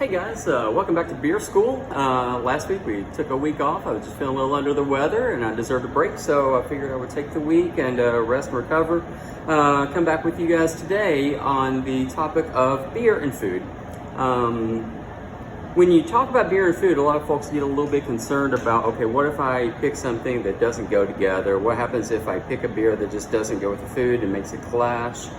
Hey guys, welcome back to Beer School. Last week we took a week off. I was just feeling a little under the weather and I deserved a break, so I figured I would take the week and rest and recover. Come back with you guys today on the topic of beer and food. When you talk about beer and food, a lot of folks get a little bit concerned about, okay, what if I pick something that doesn't go together? What happens if I pick a beer that just doesn't go with the food and makes it clash?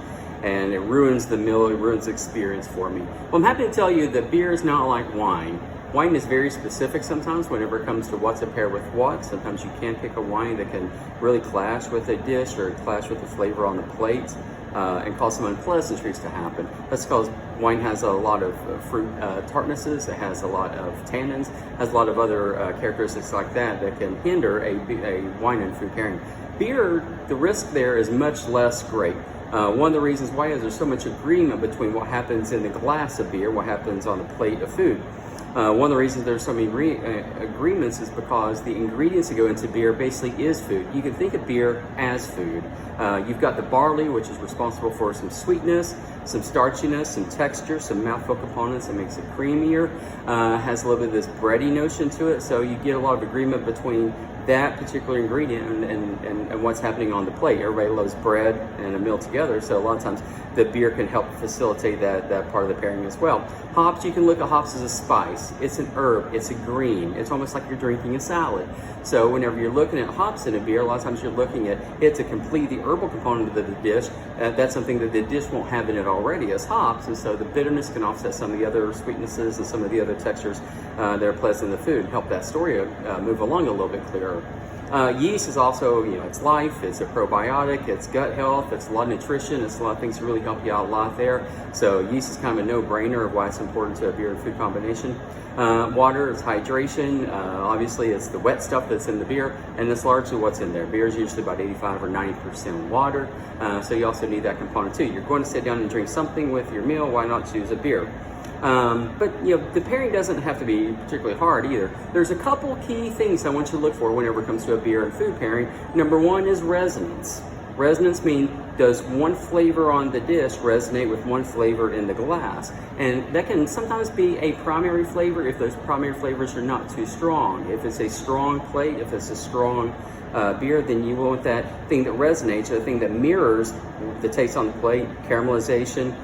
And it ruins the meal, it ruins the experience for me. Well, I'm happy to tell you that beer is not like wine. Wine is very specific sometimes whenever it comes to what to pair with what. Sometimes you can pick a wine that can really clash with a dish or clash with the flavor on the plate and cause some unpleasantries to happen. That's because wine has a lot of fruit tartnesses, it has a lot of tannins, has a lot of other characteristics like that that can hinder a wine and food pairing. Beer, the risk there is much less great. One of the reasons why is there's so much agreement between what happens in the glass of beer, what happens on the plate of food. One of the reasons there's so many agreements is because the ingredients that go into beer basically is food. You can think of beer as food. You've got the barley, which is responsible for some sweetness, some starchiness, some texture, some mouthfeel components that makes it creamier, has a little bit of this bready notion to it, so you get a lot of agreement between that particular ingredient and what's happening on the plate. Everybody loves bread and a meal together, so a lot of times the beer can help facilitate that part of the pairing as well. Hops, you can look at hops as a spice. It's an herb, it's a green. It's almost like you're drinking a salad. So whenever you're looking at hops in a beer, a lot of times you're looking at it to complete the herbal component of the dish. That's something that the dish won't have in it already as hops, and so the bitterness can offset some of the other sweetnesses and some of the other textures that are pleasant in the food and help that story move along a little bit clearer. Yeast is also, it's life, it's a probiotic, it's gut health, it's a lot of nutrition, it's a lot of things to really help you out a lot there. So yeast is kind of a no-brainer of why it's important to a beer and food combination. Water is hydration. Obviously it's the wet stuff that's in the beer, and that's largely what's in there. Beer is usually about 85 or 90% water, so you also need that component too. You're going to sit down and drink something with your meal, why not choose a beer? But the pairing doesn't have to be particularly hard either. There's a couple key things I want you to look for whenever it comes to a beer and food pairing. Number one is resonance. Resonance means, does one flavor on the dish resonate with one flavor in the glass? And that can sometimes be a primary flavor if those primary flavors are not too strong. If it's a strong plate, if it's a strong beer, then you want that thing that resonates, the thing that mirrors the taste on the plate, caramelization,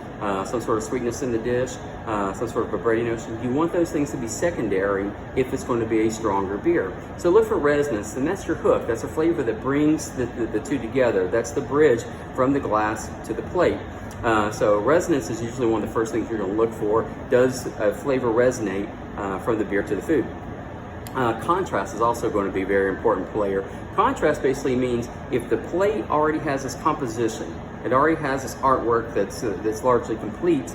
some sort of sweetness in the dish, some sort of a bready notion. You want those things to be secondary if it's going to be a stronger beer. So look for resonance, and that's your hook. That's a flavor that brings the two together. That's the bridge from the glass to the plate. So resonance is usually one of the first things you're going to look for. Does a flavor resonate from the beer to the food? Contrast is also going to be a very important player. Contrast basically means if the plate already has this composition, it already has this artwork that's largely complete,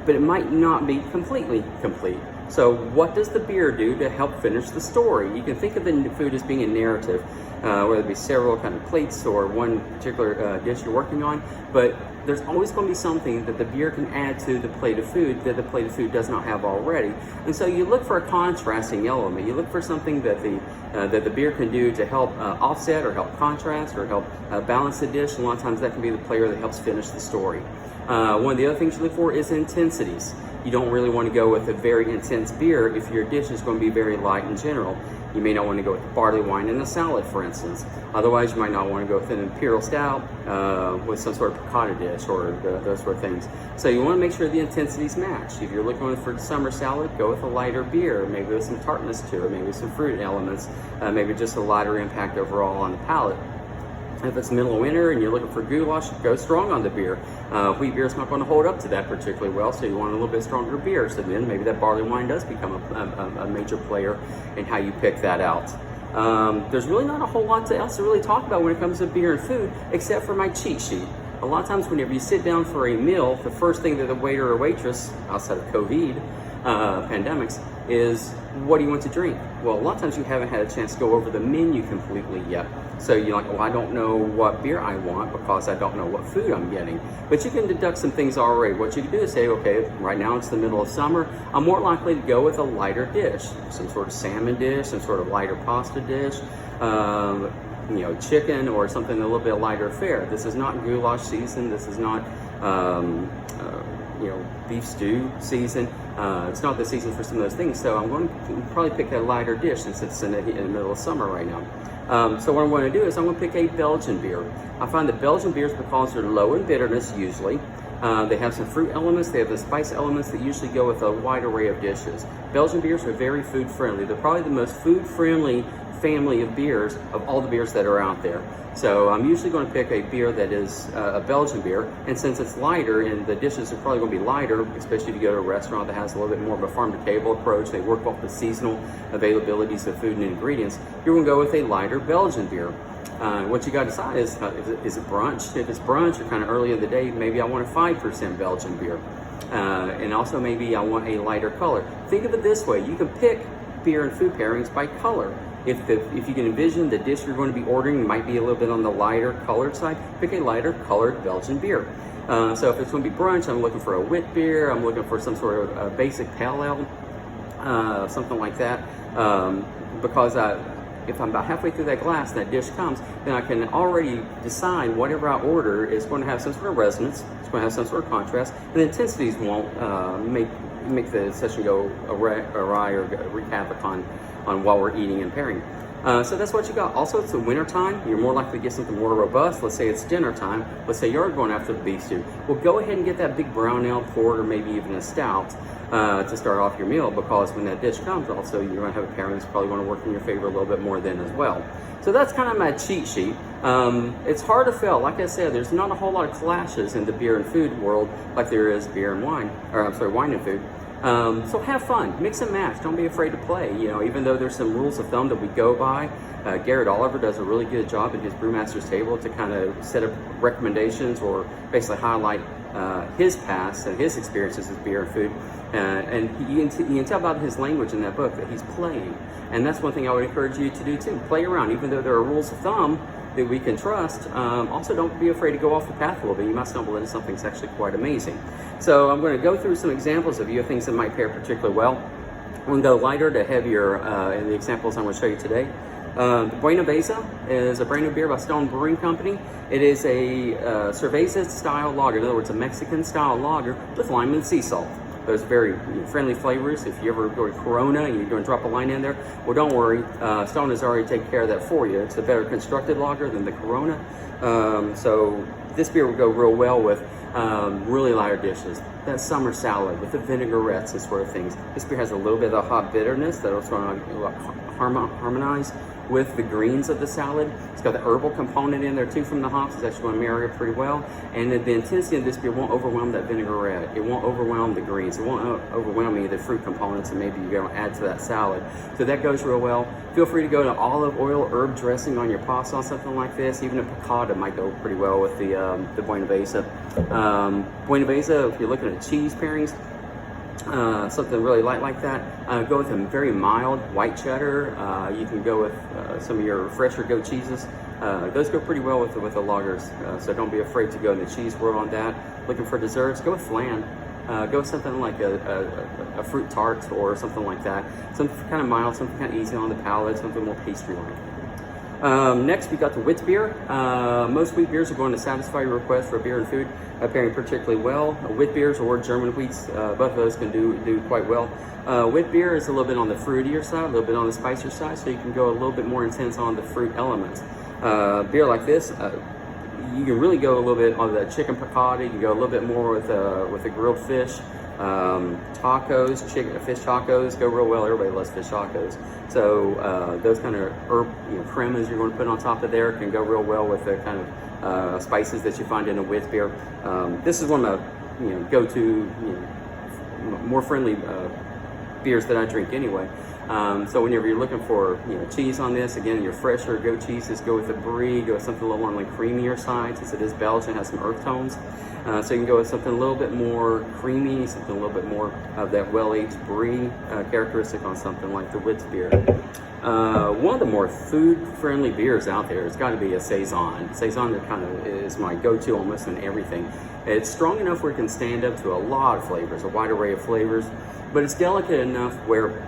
but it might not be completely complete. So what does the beer do to help finish the story? You can think of the food as being a narrative, whether it be several kind of plates or one particular dish you're working on, but there's always going to be something that the beer can add to the plate of food that the plate of food does not have already. And so you look for a contrasting element. You look for something that the beer can do to help offset or help contrast or help balance the dish. And a lot of times that can be the player that helps finish the story. One of the other things you look for is intensities. You don't really want to go with a very intense beer if your dish is going to be very light in general. You may not want to go with barley wine in a salad, for instance. Otherwise, you might not want to go with an imperial stout with some sort of piccata dish or those sort of things. So you want to make sure the intensities match. If you're looking for a summer salad, go with a lighter beer, maybe with some tartness to it, maybe some fruit elements, maybe just a lighter impact overall on the palate. If it's middle of winter and you're looking for goulash, go strong on the beer. Wheat beer is not going to hold up to that particularly well, so you want a little bit stronger beer. So then maybe that barley wine does become a major player in how you pick that out. There's really not a whole lot else to really talk about when it comes to beer and food, except for my cheat sheet. A lot of times whenever you sit down for a meal, the first thing that the waiter or waitress, outside of COVID, pandemics, is what do you want to drink? Well, a lot of times you haven't had a chance to go over the menu completely yet. So you're like, well, I don't know what beer I want because I don't know what food I'm getting. But you can deduct some things already. What you can do is say, okay, right now it's the middle of summer. I'm more likely to go with a lighter dish, some sort of salmon dish, some sort of lighter pasta dish, chicken or something a little bit lighter fare. This is not goulash season. This is not beef stew season. It's not the season for some of those things, so I'm going to probably pick a lighter dish since it's in the middle of summer right now. So what I'm going to do is I'm going to pick a Belgian beer. I find that Belgian beers, because they're low in bitterness usually, they have some fruit elements, they have the spice elements that usually go with a wide array of dishes. Belgian beers are very food friendly. They're probably the most food friendly family of beers of all the beers that are out there. So I'm usually going to pick a beer that is a Belgian beer, and since it's lighter and the dishes are probably going to be lighter, especially if you go to a restaurant that has a little bit more of a farm to table approach, they work off the seasonal availabilities of food and ingredients, you're going to go with a lighter Belgian beer. What you got to decide is it brunch? If it's brunch or kind of early in the day, maybe I want a 5% Belgian beer. And also maybe I want a lighter color. Think of it this way, you can pick beer and food pairings by color. If you can envision the dish you're going to be ordering might be a little bit on the lighter colored side, pick a lighter colored Belgian beer. So if it's going to be brunch, I'm looking for a wit beer, I'm looking for some sort of basic pale ale, something like that, because if I'm about halfway through that glass and that dish comes, then I can already decide whatever I order is going to have some sort of resonance, it's going to have some sort of contrast, and the intensities won't make the session go awry or wreak havoc on while we're eating and pairing. So that's what you got. Also, it's the winter time. You're more likely to get something more robust. Let's say it's dinner time. Let's say you're going after the beef stew. Well, go ahead and get that big brown ale, port, or maybe even a stout to start off your meal, because when that dish comes, also you're going to have a pairing that's probably going to work in your favor a little bit more then as well. So that's kind of my cheat sheet. It's hard to fail. Like I said, there's not a whole lot of clashes in the beer and food world like there is beer and wine, or I'm sorry, wine and food. So have fun, mix and match. Don't be afraid to play. Even though there's some rules of thumb that we go by, Garrett Oliver does a really good job at his Brewmaster's Table to kind of set up recommendations or basically highlight his past and his experiences with beer and food. And you can tell about his language in that book that he's playing. And that's one thing I would encourage you to do too. Play around, even though there are rules of thumb that we can trust. Also, don't be afraid to go off the path a little bit. You might stumble into something that's actually quite amazing. So I'm going to go through some examples of things that might pair particularly well. I'm going to go lighter to heavier in the examples I'm going to show you today. Buena Besa is a brand new beer by Stone Brewing Company. It is a cerveza style lager, in other words, a Mexican style lager with lime and sea salt. Those very friendly flavors. If you ever go to Corona and you're going to drop a line in there, well, don't worry. Stone has already taken care of that for you. It's a better constructed lager than the Corona. So this beer will go real well with really lighter dishes. That summer salad with the vinaigrettes and sort of things. This beer has a little bit of hot bitterness that'll sort of harmonize with the greens of the salad. It's got the herbal component in there too from the hops. It's actually going to marry it pretty well. And the intensity of this beer won't overwhelm that vinaigrette. It won't overwhelm the greens. It won't overwhelm any of the fruit components that maybe you're going to add to that salad. So that goes real well. Feel free to go to olive oil herb dressing on your pasta on something like this. Even a piccata might go pretty well with the Buena Besa. Buena Besa, if you're looking at cheese pairings, something really light like that, go with a very mild white cheddar. You can go with some of your fresher goat cheeses. Those go pretty well with the lagers, so don't be afraid to go in the cheese world on that. Looking for desserts, go with flan. Go with something like a fruit tart or something like that. Something kind of mild, something kind of easy on the palate, something more pastry-like. Next, we got the wheat beer. Most wheat beers are going to satisfy your request for beer and food pairing particularly well. Wheat beers or German wheats, both of those can do quite well. Wheat beer is a little bit on the fruitier side, a little bit on the spicier side, so you can go a little bit more intense on the fruit elements. Beer like this, you can really go a little bit on the chicken piccata. You can go a little bit more with the grilled fish. Tacos, fish tacos go real well. Everybody loves fish tacos. So those kind of cremas you're going to put on top of there can go real well with the kind of spices that you find in a wheat beer. This is one of my go-to more friendly beers that I drink anyway. So whenever you're looking for cheese on this, again, your fresher goat cheeses, go with the brie, go with something a little on the creamier side, since it is Belgian, has some earth tones. So you can go with something a little bit more creamy, something a little bit more of that well-aged brie characteristic on something like the Witz beer. One of the more food-friendly beers out there has got to be a Saison. Saison kind of is my go-to almost in everything. It's strong enough where it can stand up to a lot of flavors, a wide array of flavors, but it's delicate enough where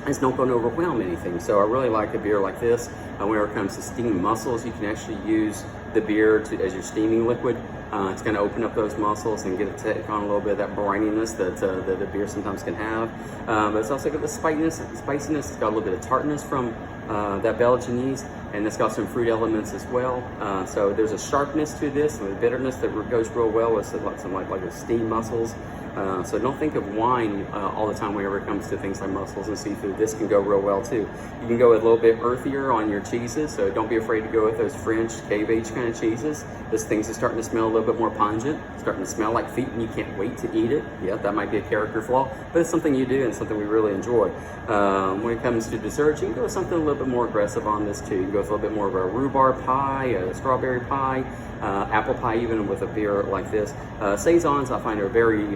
it's not going to overwhelm anything. So I really like a beer like this. When it comes to steamed mussels, you can actually use the beer as your steaming liquid. It's going to open up those muscles and get it take on a little bit of that brininess that the beer sometimes can have. But it's also got the spiciness. It's got a little bit of tartness from that Belgianese, and it's got some fruit elements as well. So there's a sharpness to this, and a bitterness that goes real well with some like the steam mussels. So don't think of wine all the time whenever it comes to things like mussels and seafood. This can go real well too. You can go a little bit earthier on your cheeses, so don't be afraid to go with those French cave-aged kind of cheeses. This thing's starting to smell a little bit more pungent, starting to smell like feet, and you can't wait to eat it. Yeah, that might be a character flaw, but it's something you do and something we really enjoy. When it comes to desserts, you can go with something a little bit more aggressive on this too. You can go with a little bit more of a rhubarb pie, a strawberry pie, apple pie, even with a beer like this. Saisons, I find, are very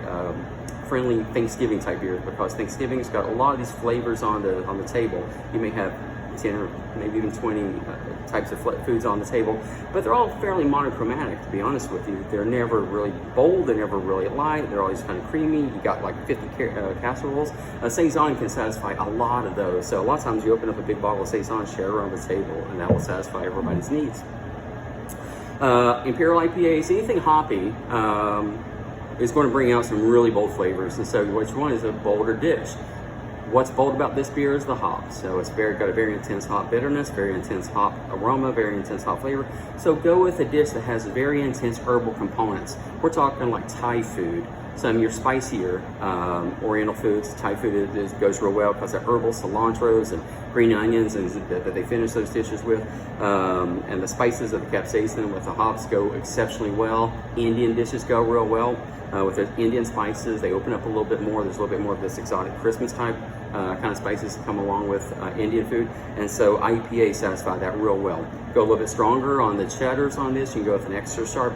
friendly Thanksgiving type beers, because Thanksgiving's got a lot of these flavors on the table. You may have 10 or maybe even 20 types of foods on the table, but they're all fairly monochromatic, to be honest with you. They're never really bold, they're never really light, they're always kind of creamy. You got like 50 casseroles. Saison can satisfy a lot of those. So a lot of times you open up a big bottle of Saison, share around the table, and that will satisfy everybody's needs. Imperial IPAs, anything hoppy, is going to bring out some really bold flavors. And so which one is a bolder dish? What's bold about this beer is the hop. So it's got a very intense hop bitterness, very intense hop aroma, very intense hop flavor. So go with a dish that has very intense herbal components. We're talking like Thai food. Some of your spicier Oriental foods, Thai food goes real well because of herbal cilantros and green onions and that they finish those dishes with. And the spices of the capsaicin with the hops go exceptionally well. Indian dishes go real well. With the Indian spices, they open up a little bit more. There's a little bit more of this exotic Christmas type kind of spices that come along with Indian food. And so IPA satisfy that real well. Go a little bit stronger on the cheddars on this. You can go with an extra sharp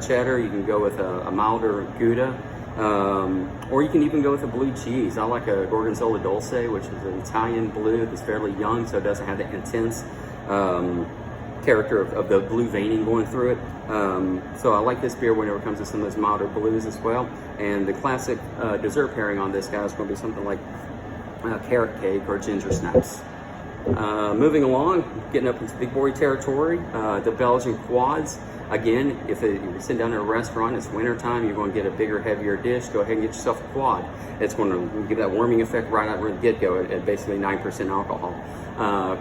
cheddar. You can go with a milder Gouda. Or you can even go with a blue cheese. I like a Gorgonzola Dolce, which is an Italian blue that's fairly young, so it doesn't have the intense character of the blue veining going through it. So I like this beer whenever it comes to some of those milder blues as well. And the classic dessert pairing on this guy is going to be something like carrot cake or ginger snaps. Moving along, getting up into big boy territory, the Belgian quads. Again, if you're sitting down at a restaurant, it's winter time, you're going to get a bigger, heavier dish, go ahead and get yourself a quad. It's going to give that warming effect right out of the get-go at basically 9% alcohol.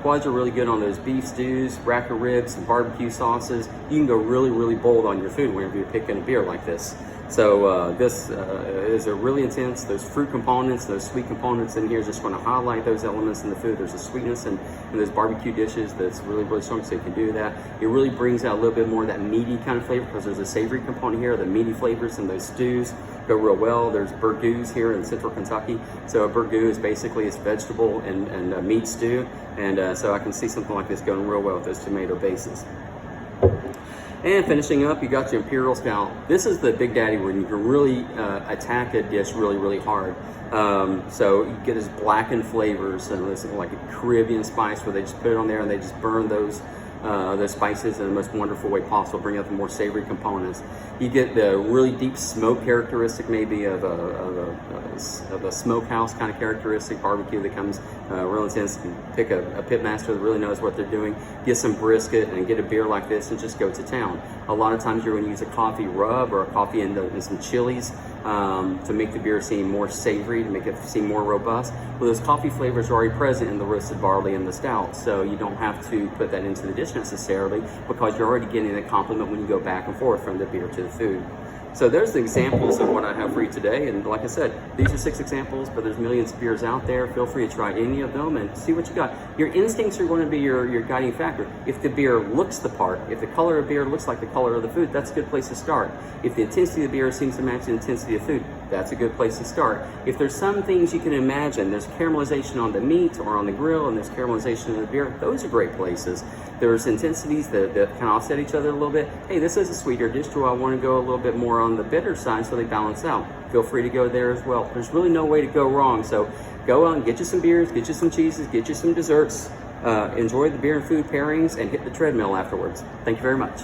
Quads are really good on those beef stews, rack of ribs, and barbecue sauces. You can go really, really bold on your food whenever you're picking a beer like this. So this is a really intense, those fruit components, those sweet components in here is just going to highlight those elements in the food. There's a sweetness in those barbecue dishes that's really, really strong, so you can do that. It really brings out a little bit more of that meaty kind of flavor because there's a savory component here. The meaty flavors in those stews go real well. There's burgoos here in central Kentucky. So a burgoo is basically it's vegetable and meat stew. And so I can see something like this going real well with those tomato bases. And finishing up, you got your Imperial Stout. This is the big daddy when you can really attack a dish really, really hard. So you get this blackened flavors and this like a Caribbean spice where they just put it on there and they just burn those spices in the most wonderful way possible, bring out the more savory components. You get the really deep smoke characteristic, maybe of a smokehouse kind of characteristic barbecue that comes real intense. You pick a pit master that really knows what they're doing, get some brisket and get a beer like this and just go to town. A lot of times you're going to use a coffee rub or a coffee and some chilies to make the beer seem more savory, to make it seem more robust. Well, those coffee flavors are already present in the roasted barley and the stout, so you don't have to put that into the dish necessarily because you're already getting that compliment when you go back and forth from the beer to the food. So there's the examples of what I have for you today, and like I said, these are 6 examples, but there's millions of beers out there. Feel free to try any of them and see what you got. Your instincts are going to be your guiding factor. If the beer looks the part, if the color of beer looks like the color of the food, that's a good place to start. If the intensity of the beer seems to match the intensity of food, that's a good place to start. If there's some things you can imagine, there's caramelization on the meat or on the grill, and there's caramelization in the beer, those are great places. There's intensities that kind of offset each other a little bit. Hey, this is a sweeter dish. Do I want to go a little bit more on the bitter side so they balance out? Feel free to go there as well. There's really no way to go wrong. So go on, get you some beers, get you some cheeses, get you some desserts. Enjoy the beer and food pairings and hit the treadmill afterwards. Thank you very much.